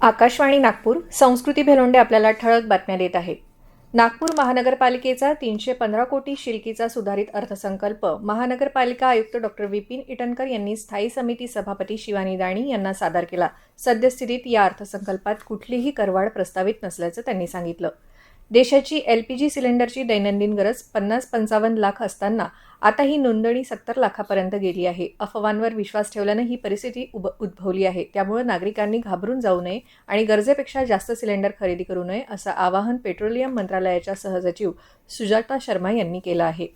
आकाशवाणी नागपूर संस्कृती भेलोंडे आपल्याला ठळक बातम्या देत आहेत. नागपूर महानगरपालिकेचा 315 कोटी शिलकीचा सुधारित अर्थसंकल्प महानगरपालिका आयुक्त डॉक्टर विपिन इटनकर यांनी स्थायी समिती सभापती शिवानी दाणी यांना सादर केला. सद्यस्थितीत या अर्थसंकल्पात कुठलीही करवाढ प्रस्तावित नसल्याचं त्यांनी सांगितलं. देशाची LPG सिलेंडरची दैनंदिन गरज 50-55 लाख असताना आता ही नोंदणी 70 लाखापर्यंत गेली आहे. अफवांवर विश्वास ठेवल्यानं ही परिस्थिती उद्भवली आहे. त्यामुळे नागरिकांनी घाबरून जाऊ नये आणि गरजेपेक्षा जास्त सिलेंडर खरेदी करू नये असं आवाहन पेट्रोलियम मंत्रालयाच्या सहसचिव सुजाता शर्मा यांनी केलं आहे.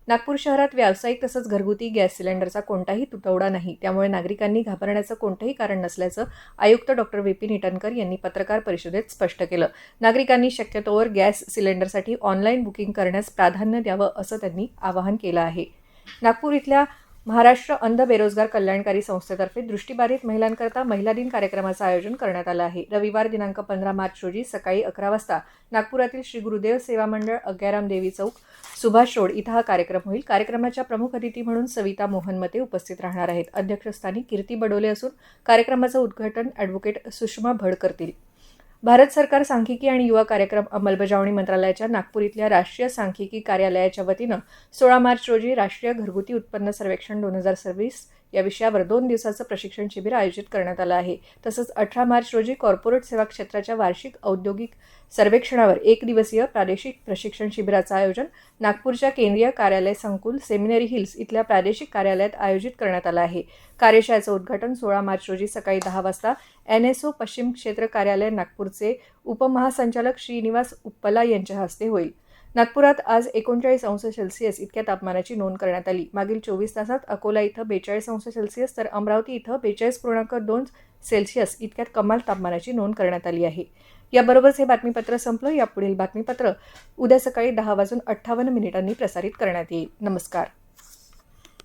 नागपूर शहरात व्यावसायिक तसंच घरगुती गॅस सिलेंडरचा कोणताही तुटवडा नाही. त्यामुळे नागरिकांनी घाबरण्याचं कोणतंही कारण नसल्याचं आयुक्त डॉक्टर विपिन इटनकर यांनी पत्रकार परिषदेत स्पष्ट केलं. नागरिकांनी शक्यतोवर गॅस सिलेंडरसाठी ऑनलाईन बुकिंग करण्यास प्राधान्य द्यावं असं त्यांनी आवाहन केलं आहे. नागपूर इथल्या महाराष्ट्र अंध बेरोजगार कल्याणकारी संस्थेतर्फे दृष्टिबाधित महिलांकरता महिला दिन कार्यक्रमाचं आयोजन करण्यात आलं आहे. रविवार दिनांक 15 मार्च रोजी सकाळी 11 वाजता नागपुरातील श्री गुरुदेव सेवा मंडळ अग्याराम देवी चौक सुभाष रोड इथं हा कार्यक्रम होईल. कार्यक्रमाच्या प्रमुख अतिथी म्हणून सविता मोहनमते उपस्थित राहणार आहेत. अध्यक्षस्थानी कीर्ती बडोले असून कार्यक्रमाचं उद्घाटन ॲडव्होकेट सुषमा भड करतील. भारत सरकार सांख्यिकी आणि युवा कार्यक्रम अंमलबजावणी मंत्रालयाच्या नागपूर इथल्या राष्ट्रीय सांख्यिकी कार्यालयाच्या वतीनं 16 मार्च रोजी राष्ट्रीय घरगुती उत्पन्न सर्वेक्षण 2026 या विषयावर 2 दिवसाचं प्रशिक्षण शिबिर आयोजित करण्यात आलं आहे. तसंच 18 मार्च रोजी कॉर्पोरेट सेवा क्षेत्राच्या वार्षिक औद्योगिक सर्वेक्षणावर 1 दिवसीय प्रादेशिक प्रशिक्षण शिबिराचं आयोजन नागपूरच्या केंद्रीय कार्यालय संकुल सेमिनरी हिल्स इथल्या प्रादेशिक कार्यालयात आयोजित करण्यात आलं आहे. कार्यशाळेचं उद्घाटन 16 मार्च रोजी सकाळी 10 वाजता NSO पश्चिम क्षेत्र कार्यालय नागपूरचे उपमहासंचालक श्रीनिवास उप्पला यांच्या हस्ते होईल. नागपुरात आज 39 अंश सेल्सिअस इतक्या तापमानाची नोंद करण्यात आली. मागील 24 तासात अकोला इथं 42 अंश सेल्सिअस तर अमरावती इथं 42.2 सेल्सिअस इतक्यात कमाल तापमानाची नोंद करण्यात आली आहे. याबरोबरच हे बातमीपत्र संपलं. यापुढील बातमीपत्र उद्या सकाळी 10:58 प्रसारित करण्यात येईल. नमस्कार.